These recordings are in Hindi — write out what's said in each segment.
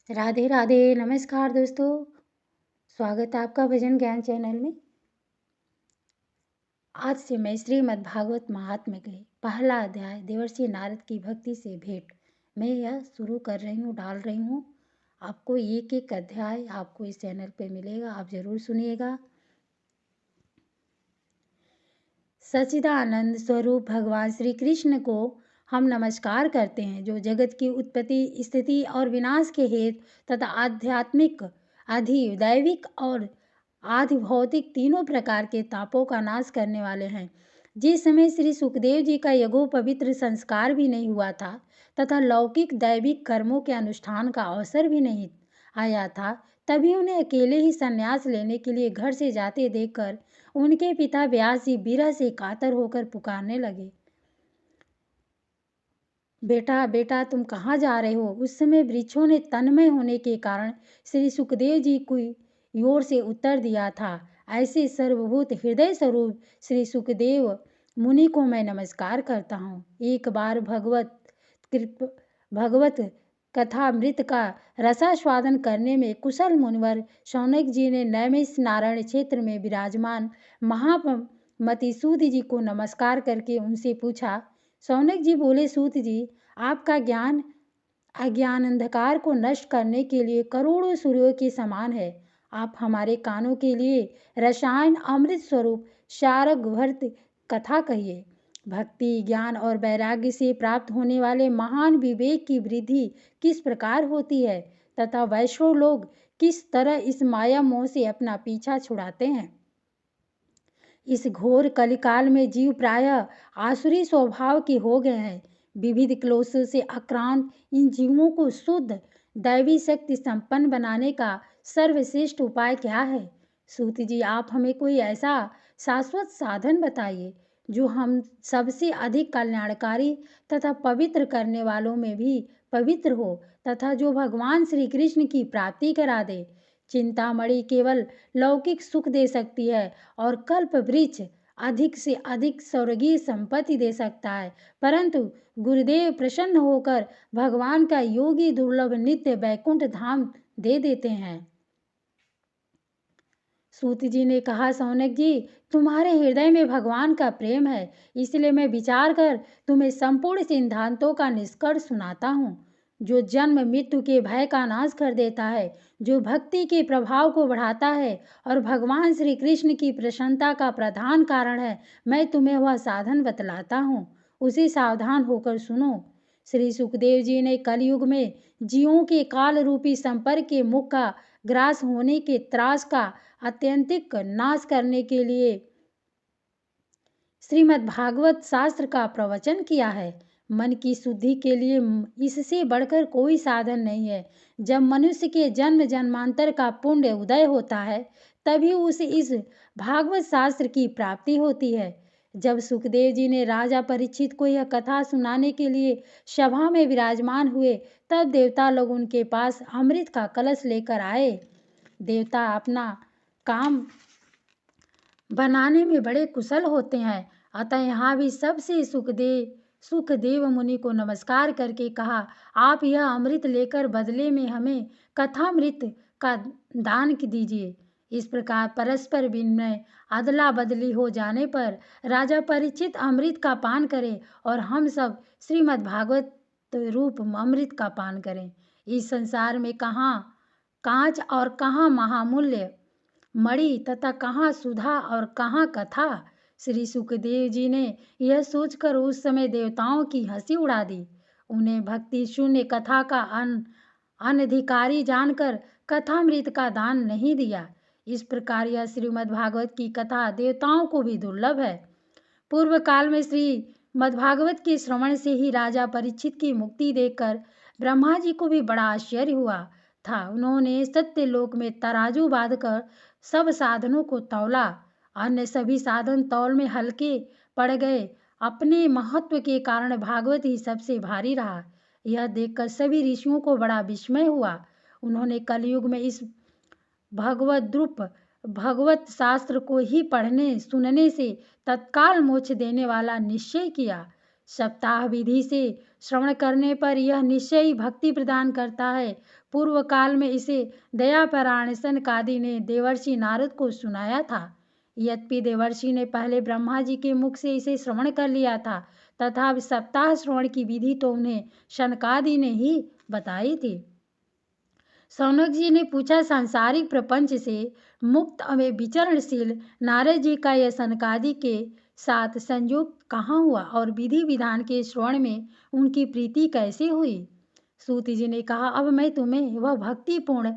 राधे राधे। नमस्कार दोस्तों, स्वागत है आपका भजन ज्ञान चैनल में। आज से मैं श्रीमद् भागवत महात्म्य के पहला अध्याय देवर्षि नारद की भक्ति से भेंट मैं यह शुरू कर रही हूँ, डाल रही हूँ। आपको एक एक अध्याय आपको इस चैनल पे मिलेगा, आप जरूर सुनिएगा। सच्चिदानंद स्वरूप भगवान श्री कृष्ण को हम नमस्कार करते हैं, जो जगत की उत्पत्ति, स्थिति और विनाश के हेतु तथा आध्यात्मिक, अधिदैविक और आदि भौतिक तीनों प्रकार के तापों का नाश करने वाले हैं। जिस समय श्री सुखदेव जी का यज्ञो पवित्र संस्कार भी नहीं हुआ था तथा लौकिक दैविक कर्मों के अनुष्ठान का अवसर भी नहीं आया था, तभी उन्हें अकेले ही संन्यास लेने के लिए घर से जाते देखकर उनके पिता व्यास जी विरह से कातर होकर पुकारने लगे, बेटा बेटा तुम कहाँ जा रहे हो। उस समय वृक्षों ने तन्मय होने के कारण श्री सुखदेव जी को ओर से उत्तर दिया था, ऐसे सर्वभूत हृदय स्वरूप श्री सुखदेव मुनि को मैं नमस्कार करता हूँ। एक बार भगवत कथामृत का रसास्वादन करने में कुशल मुनिवर शौनक जी ने नैमिष नारायण क्षेत्र में विराजमान महामति सूत जी को नमस्कार करके उनसे पूछा। शौनक जी बोले, सूत जी, आपका ज्ञान अज्ञान अंधकार को नष्ट करने के लिए करोड़ों सूर्यों के समान है। आप हमारे कानों के लिए रसायन अमृत स्वरूप शारग भर्त कथा कहिए। भक्ति, ज्ञान और वैराग्य से प्राप्त होने वाले महान विवेक की वृद्धि किस प्रकार होती है तथा वैष्णव लोग किस तरह इस माया मोह से अपना पीछा छुड़ाते हैं। इस घोर कलिकाल में जीव प्रायः आसुरी स्वभाव के हो गए हैं। विविध क्लेशों से आक्रांत इन जीवों को शुद्ध दैवी शक्ति संपन्न बनाने का सर्वश्रेष्ठ उपाय क्या है। सूत जी, आप हमें कोई ऐसा शाश्वत साधन बताइए जो हम सबसे अधिक कल्याणकारी तथा पवित्र करने वालों में भी पवित्र हो तथा जो भगवान श्री कृष्ण की प्राप्ति करा दे। चिंतामणि केवल लौकिक सुख दे सकती है और कल्प वृक्ष अधिक से अधिक स्वर्गीय संपत्ति दे सकता है, परंतु गुरुदेव प्रसन्न होकर भगवान का योगी दुर्लभ नित्य वैकुंठ धाम दे देते हैं। सूत जी ने कहा, शौनक जी, तुम्हारे हृदय में भगवान का प्रेम है, इसलिए मैं विचार कर तुम्हें संपूर्ण सिद्धांतों का निष्कर्ष सुनाता हूँ, जो जन्म मृत्यु के भय का नाश कर देता है, जो भक्ति के प्रभाव को बढ़ाता है और भगवान श्री कृष्ण की प्रसन्नता का प्रधान कारण है। मैं तुम्हें वह साधन बतलाता हूँ, उसे सावधान होकर सुनो। श्री सुखदेव जी ने कलयुग में जीवों के काल रूपी संपर्क के मुख का ग्रास होने के त्रास का अत्यंतिक नाश करने के लिए श्रीमद् भागवत शास्त्र का प्रवचन किया है। मन की शुद्धि के लिए इससे बढ़कर कोई साधन नहीं है। जब मनुष्य के जन्म जन्मांतर का पुण्य उदय होता है, तभी उसे इस भागवत शास्त्र की प्राप्ति होती है। जब सुखदेव जी ने राजा परीक्षित को यह कथा सुनाने के लिए सभा में विराजमान हुए, तब देवता लोग उनके पास अमृत का कलश लेकर आए। देवता अपना काम बनाने में बड़े कुशल होते हैं, अतः यहाँ भी सबसे सुखदेव मुनि को नमस्कार करके कहा, आप यह अमृत लेकर बदले में हमें कथामृत का दान दीजिए। इस प्रकार परस्पर विनिमय अदला बदली हो जाने पर राजा परीक्षित अमृत का पान करें और हम सब श्रीमद् भागवत रूप अमृत का पान करें। इस संसार में कहाँ कांच और कहाँ महामूल्य मणि तथा कहाँ सुधा और कहाँ कथा। श्री सुखदेव जी ने यह सोचकर उस समय देवताओं की हंसी उड़ा दी। उन्हें भक्ति शून्य कथा का अनधिकारी जानकर कथामृत का दान नहीं दिया। इस प्रकार यह श्रीमद् भागवत की कथा देवताओं को भी दुर्लभ है। पूर्व काल में श्रीमद्भागवत के श्रवण से ही राजा परीक्षित की मुक्ति देखकर ब्रह्मा जी को भी बड़ा आश्चर्य हुआ था। उन्होंने सत्य लोक में तराजू बांधकर सब साधनों को तौला, अन्य सभी साधन तौल में हल्के पड़ गए। अपने महत्व के कारण भागवत ही सबसे भारी रहा। यह देखकर सभी ऋषियों को बड़ा विस्मय हुआ। उन्होंने कलयुग में इस भगवत शास्त्र को ही पढ़ने सुनने से तत्काल मोक्ष देने वाला निश्चय किया। सप्ताह विधि से श्रवण करने पर यह निश्चय ही भक्ति प्रदान करता है। पूर्व काल में इसे दयापरायण सनकादि ने देवर्षि नारद को सुनाया था। यद्यपि देवर्षि ने पहले ब्रह्मा जी के मुख से इसे श्रवण कर लिया था, तथा सप्ताह श्रवण की विधि तो उन्हें शनकादि ने ही बताई थी। शौनक जी ने पूछा, सांसारिक प्रपंच से मुक्त अवे विचरणशील नारद जी का यह सनकादि के साथ संयोग कहाँ हुआ और विधि विधान के श्रवण में उनकी प्रीति कैसे हुई? सूत जी ने कहा, अब मैं तुम्हें वह भक्तिपूर्ण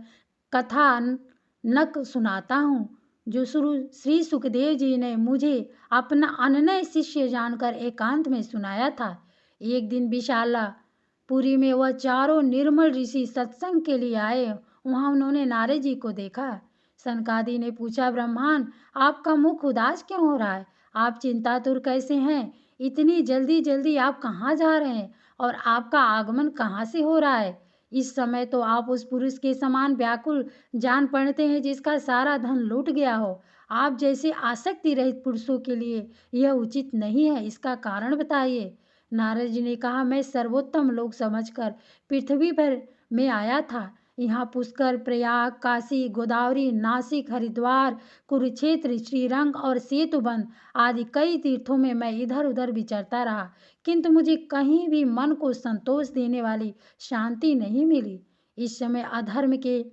कथा नक सुनाता हूँ जो श्री सुखदेव जी ने मुझे अपना अनन्य शिष्य जानकर एकांत में सुनाया था। एक दिन विशालापुरी में वह चारों निर्मल ऋषि सत्संग के लिए आए। वहाँ उन्होंने नारद जी को देखा। सनकादि ने पूछा, ब्रह्मान, आपका मुख उदास क्यों हो रहा है? आप चिंतातुर कैसे हैं? इतनी जल्दी जल्दी आप कहाँ जा रहे हैं और आपका आगमन कहाँ से हो रहा है? इस समय तो आप उस पुरुष के समान व्याकुल जान पड़ते हैं जिसका सारा धन लूट गया हो। आप जैसे आसक्ति रहित पुरुषों के लिए यह उचित नहीं है, इसका कारण बताइए। नारद जी ने कहा, मैं सर्वोत्तम लोक समझकर पृथ्वी पर में आया था। यहाँ पुष्कर, प्रयाग, काशी, गोदावरी, नासिक, हरिद्वार, कुरुक्षेत्र, श्रीरंग और सेतुबंध आदि कई तीर्थों में मैं इधर उधर विचरता रहा, किंतु मुझे कहीं भी मन को संतोष देने वाली शांति नहीं मिली। इस समय अधर्म के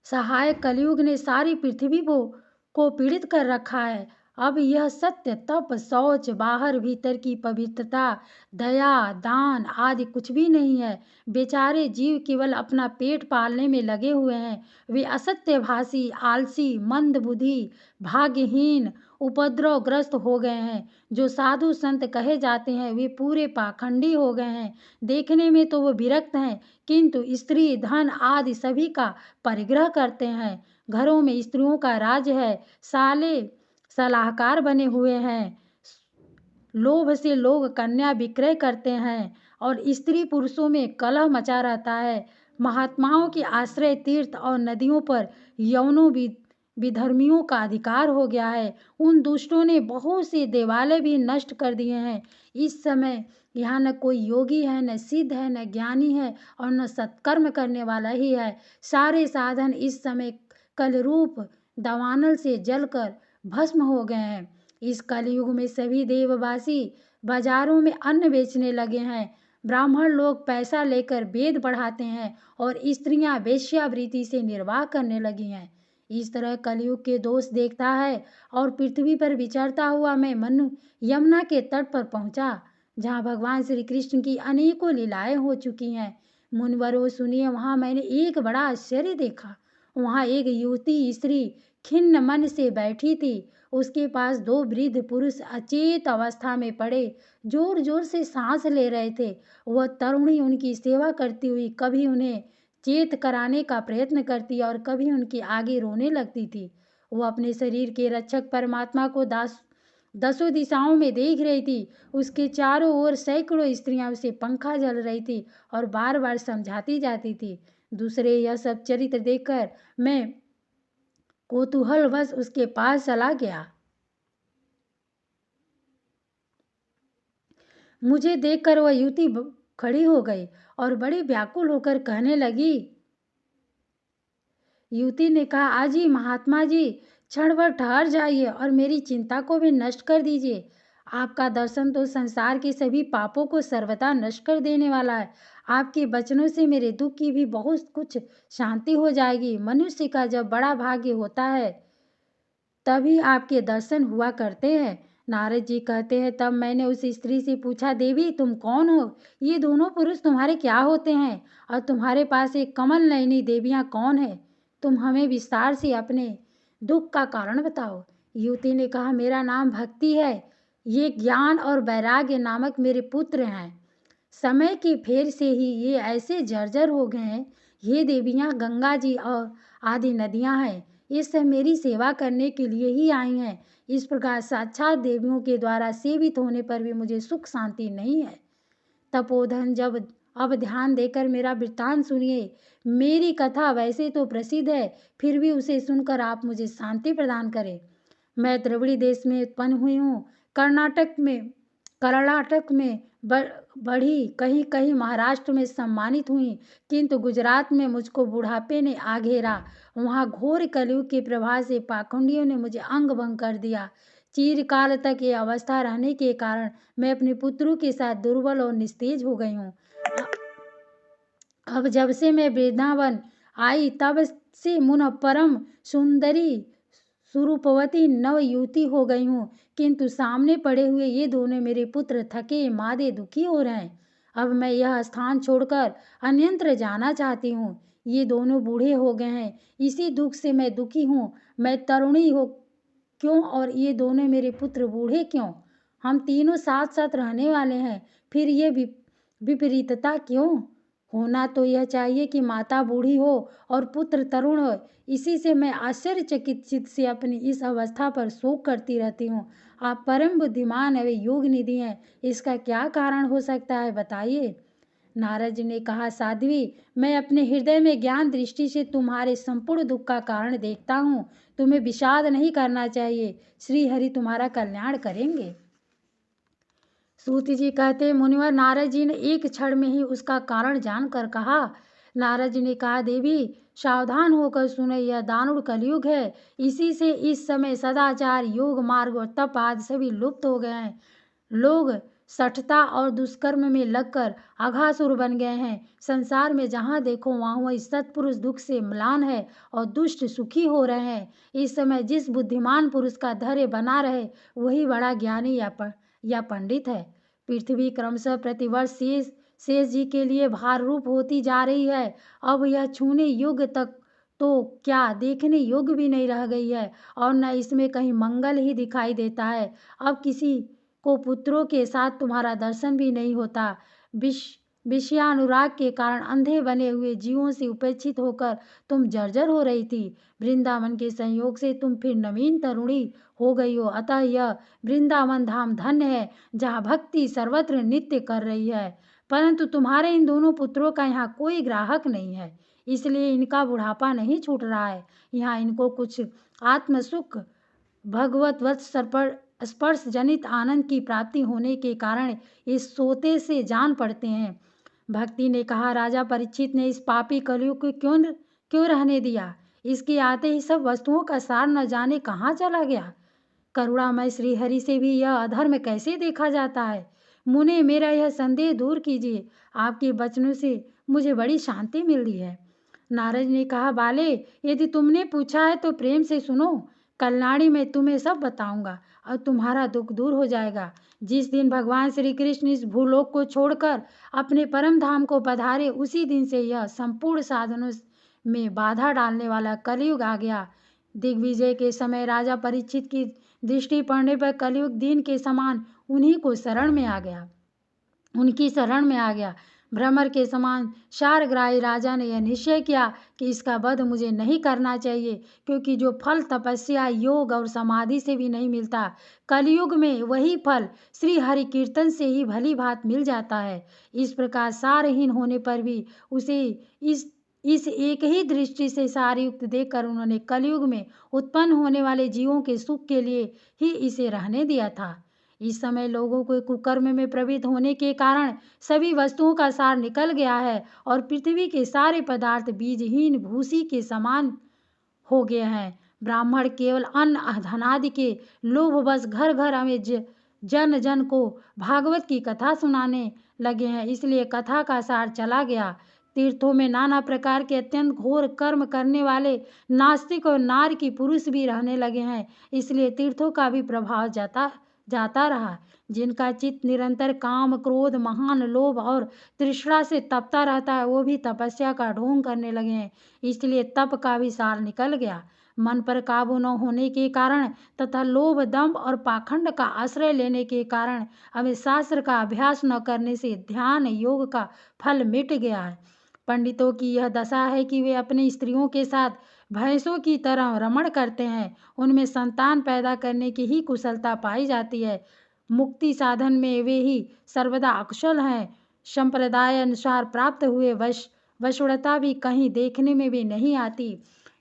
सहायक कलयुग ने सारी पृथ्वी को पीड़ित कर रखा है। अब यह सत्य, तप, शौच, बाहर भीतर की पवित्रता, दया, दान आदि कुछ भी नहीं है। बेचारे जीव केवल अपना पेट पालने में लगे हुए हैं। वे असत्यभाषी, आलसी, मंदबुद्धि, भाग्यहीन, उपद्रवग्रस्त हो गए हैं। जो साधु संत कहे जाते हैं वे पूरे पाखंडी हो गए हैं। देखने में तो वो विरक्त हैं, किंतु स्त्री, धन आदि सभी का परिग्रह करते हैं। घरों में स्त्रियों का राज है। साले सलाहकार बने हुए हैं। लोभ से लोग कन्या विक्रय करते हैं और स्त्री पुरुषों में कलह मचा रहता है। महात्माओं के आश्रय तीर्थ और नदियों पर यवनों विधर्मियों का अधिकार हो गया है। उन दुष्टों ने बहुत से देवालय भी नष्ट कर दिए हैं। इस समय यहाँ न कोई योगी है, न सिद्ध है, न ज्ञानी है और न सत्कर्म करने वाला ही है। सारे साधन इस समय कलरूप दावानल से जलकर भस्म हो गए हैं। इस कलयुग में सभी देववासी बाजारों में अन्न बेचने लगे हैं। ब्राह्मण लोग पैसा लेकर वेद पढ़ाते हैं और स्त्रियां वेश्यावृत्ति से निर्वाह करने लगी हैं। इस तरह कलयुग के दोष देखता है और पृथ्वी पर विचरता हुआ मैं मनु यमुना के तट पर पहुंचा, जहाँ भगवान श्री कृष्ण की अनेकों लीलाएं हो चुकी हैं। मुनिवरों सुनिए, वहाँ मैंने एक बड़ा आश्चर्य देखा। वहाँ एक युवती स्त्री खिन्न मन से बैठी थी। उसके पास दो वृद्ध पुरुष अचेत अवस्था में पड़े जोर जोर से सांस ले रहे थे। वह तरुणी उनकी सेवा करती हुई कभी उन्हें चेत कराने का प्रयत्न करती और कभी उनके आगे रोने लगती थी। वह अपने शरीर के रक्षक परमात्मा को दसों दिशाओं में देख रही थी। उसके चारों ओर सैकड़ों स्त्रियां उसे पंखा जल रही थी और बार बार समझाती जाती थी। दूसरे यह सब चरित्र देखकर मैं कौतूहलवश उसके पास चला गया। मुझे देखकर वह युवती खड़ी हो गई और बड़ी व्याकुल होकर कहने लगी। युवती ने कहा, आजी महात्मा जी, क्षण भर ठहर जाइए और मेरी चिंता को भी नष्ट कर दीजिए। आपका दर्शन तो संसार के सभी पापों को सर्वथा नष्ट कर देने वाला है। आपके वचनों से मेरे दुख की भी बहुत कुछ शांति हो जाएगी। मनुष्य का जब बड़ा भाग्य होता है तभी आपके दर्शन हुआ करते हैं। नारद जी कहते हैं, तब मैंने उस स्त्री से पूछा, देवी तुम कौन हो? ये दोनों पुरुष तुम्हारे क्या होते हैं? और तुम्हारे पास एक कमल नयनी देवियाँ कौन है? तुम हमें विस्तार से अपने दुख का कारण बताओ। युवती ने कहा, मेरा नाम भक्ति है। ये ज्ञान और वैराग्य नामक मेरे पुत्र हैं। समय की फेर से ही ये ऐसे जर्जर हो गए हैं। ये देवियाँ गंगा जी और आदि नदियाँ हैं। ये सब मेरी सेवा करने के लिए ही आई हैं। इस प्रकार साक्षात देवियों के द्वारा सेवित होने पर भी मुझे सुख शांति नहीं है। तपोधन, जब अब ध्यान देकर मेरा वृत्तांत सुनिए। मेरी कथा वैसे तो प्रसिद्ध है, फिर भी उसे सुनकर आप मुझे शांति प्रदान करें। मैं द्रविड़ देश में उत्पन्न हुई हूँ। कर्नाटक में बढ़ी, कहीं कहीं महाराष्ट्र में सम्मानित हुई, किंतु गुजरात में मुझको बुढ़ापे ने आ घेरा। वहाँ घोर कलयुग के प्रभाव से पाखंडियों ने मुझे अंग भंग कर दिया। चिरकाल तक ये अवस्था रहने के कारण मैं अपने पुत्रों के साथ दुर्बल और निस्तेज हो गई हूँ। अब जब से मैं वृंदावन आई तब से मुन परम सुंदरी सुरूपवती नव युवती हो गई हूँ, किंतु सामने पड़े हुए ये दोनों मेरे पुत्र थके मादे दुखी हो रहे हैं। अब मैं यह स्थान छोड़कर अन्यत्र जाना चाहती हूँ। ये दोनों बूढ़े हो गए हैं, इसी दुख से मैं दुखी हूँ। मैं तरुणी हो क्यों और ये दोनों मेरे पुत्र बूढ़े क्यों? हम तीनों साथ साथ रहने वाले हैं, फिर ये विपरीतता क्यों? होना तो यह चाहिए कि माता बूढ़ी हो और पुत्र तरुण हो। इसी से मैं आश्चर्यचकित चित्त से अपनी इस अवस्था पर शोक करती रहती हूँ। आप परम बुद्धिमान एवं योग निधि हैं, इसका क्या कारण हो सकता है, बताइए। नारद जी ने कहा, साध्वी, मैं अपने हृदय में ज्ञान दृष्टि से तुम्हारे संपूर्ण दुख का कारण देखता हूँ। तुम्हें विषाद नहीं करना चाहिए, श्री हरि तुम्हारा कल्याण करेंगे। सूत जी कहते, मुनिवर, नारद जी ने एक क्षण में ही उसका कारण जानकर कहा। नारद जी ने कहा, देवी सावधान होकर सुने, यह दारुण कलयुग है। इसी से इस समय सदाचार, योग मार्ग और तप आदि सभी लुप्त हो गए हैं। लोग सठता और दुष्कर्म में लगकर अघासुर बन गए हैं। संसार में जहाँ देखो वहाँ वही सत्पुरुष दुख से म्लान है और दुष्ट सुखी हो रहे हैं। इस समय जिस बुद्धिमान पुरुष का धैर्य बना रहे वही बड़ा ज्ञानी या पंडित है। पृथ्वी क्रमशः प्रतिवर्ष शेष जी के लिए भार रूप होती जा रही है। अब यह छूने योग्य तक तो क्या देखने योग्य भी नहीं रह गई है और न इसमें कहीं मंगल ही दिखाई देता है। अब किसी को पुत्रों के साथ तुम्हारा दर्शन भी नहीं होता। विषयानुराग के कारण अंधे बने हुए जीवों से उपेक्षित होकर तुम जर्जर हो रही थी। वृंदावन के संयोग से तुम फिर नवीन तरुणी हो गई हो। अतः यह वृंदावन धाम धन्य है, जहाँ भक्ति सर्वत्र नित्य कर रही है। परंतु तुम्हारे इन दोनों पुत्रों का यहाँ कोई ग्राहक नहीं है, इसलिए इनका बुढ़ापा नहीं छूट रहा है। यहाँ इनको कुछ आत्मसुख भगवत स्पर्श जनित आनंद की प्राप्ति होने के कारण इस सोते से जान पड़ते हैं। भक्ति ने कहा, राजा परीक्षित ने इस पापी कलयुग को क्यों रहने दिया? इसके आते ही सब वस्तुओं का सार न जाने कहाँ चला गया। करुणामय श्रीहरि से भी यह अधर्म कैसे देखा जाता है? मुने, मेरा यह संदेह दूर कीजिए। आपके वचनों से मुझे बड़ी शांति मिल रही है। नारद ने कहा, बाले, यदि तुमने पूछा है तो प्रेम से सुनो। कल्याणी में तुम्हें सब बताऊंगा और तुम्हारा दुख दूर हो जाएगा। जिस दिन भगवान श्री कृष्ण इस भूलोक को छोड़कर अपने परम धाम को पधारे, उसी दिन से यह संपूर्ण साधनों में बाधा डालने वाला कलयुग आ गया। दिग्विजय के समय राजा परीक्षित की दृष्टि पड़ने पर कलयुग दिन के समान उन्हीं को शरण में आ गया, उनकी शरण में आ गया। भ्रमर के समान शारग्राही राजा ने यह निश्चय किया कि इसका वध मुझे नहीं करना चाहिए, क्योंकि जो फल तपस्या, योग और समाधि से भी नहीं मिलता, कलयुग में वही फल श्री हरि कीर्तन से ही भली भांति मिल जाता है। इस प्रकार सारहीन होने पर भी उसे इस एक ही दृष्टि से सारयुक्त देखकर उन्होंने कलयुग में उत्पन्न होने वाले जीवों के सुख के लिए ही इसे रहने दिया था। इस समय लोगों को कुकर्म में प्रवृत्त होने के कारण सभी वस्तुओं का सार निकल गया है और पृथ्वी के सारे पदार्थ बीजहीन भूसी के समान हो गए हैं। ब्राह्मण केवल अन्न धनादि के लोभवश घर घर हमें जन जन को भागवत की कथा सुनाने लगे हैं, इसलिए कथा का सार चला गया। तीर्थों में नाना प्रकार के अत्यंत घोर कर्म करने वाले नास्तिक और नार की पुरुष भी रहने लगे हैं, इसलिए तीर्थों का भी प्रभाव जाता रहा। जिनका चित्त निरंतर काम, क्रोध, महान लोभ और तृष्णा से तपता रहता है, वो भी तपस्या का ढोंग करने लगे हैं, इसलिए तप का भी सार निकल गया। मन पर काबू न होने के कारण तथा लोभ, दंभ और पाखंड का आश्रय लेने के कारण हमें शास्त्र का अभ्यास न करने से ध्यान योग का फल मिट गया है। पंडितों की यह दशा है कि वे अपनी स्त्रियों के साथ भैंसों की तरह रमण करते हैं, उनमें संतान पैदा करने की ही कुशलता पाई जाती है। मुक्ति साधन में वे ही सर्वदा अकुशल हैं। संप्रदाय अनुसार प्राप्त हुए वशुणता भी कहीं देखने में भी नहीं आती।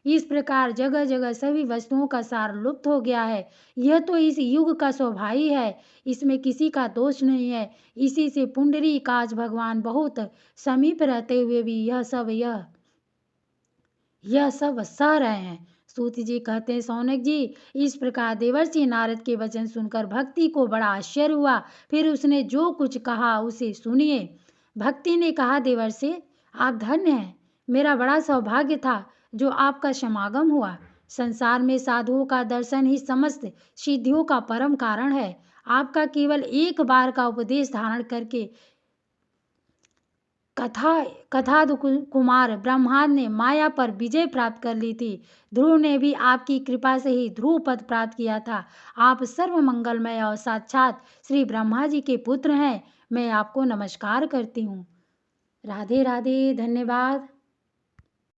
इस प्रकार जगह जगह सभी वस्तुओं का सार लुप्त हो गया है। यह तो इस युग का स्वभाव ही है, इसमें किसी का दोष नहीं है। इसी से पुंडरीकाक्ष भगवान बहुत समीप रहते हुए भी यह सब सह रहे हैं। सूत जी कहते हैं, सौनक जी, इस प्रकार देवर्षि नारद के वचन सुनकर भक्ति को बड़ा आश्चर्य हुआ। फिर उसने जो कुछ कहा उसे सुनिए। भक्ति ने कहा, देवर्षि, आप धन्य हैं। मेरा बड़ा सौभाग्य था जो आपका समागम हुआ। संसार में साधुओं का दर्शन ही समस्त सिद्धियों का परम कारण है। आपका केवल एक बार का उपदेश धारण करके कथाद कुमार ब्रह्मांड ने माया पर विजय प्राप्त कर ली थी। ध्रुव ने भी आपकी कृपा से ही ध्रुव पद प्राप्त किया था। आप सर्व मंगलमय और साक्षात श्री ब्रह्मा जी के पुत्र हैं। मैं आपको नमस्कार करती हूँ। राधे राधे, धन्यवाद।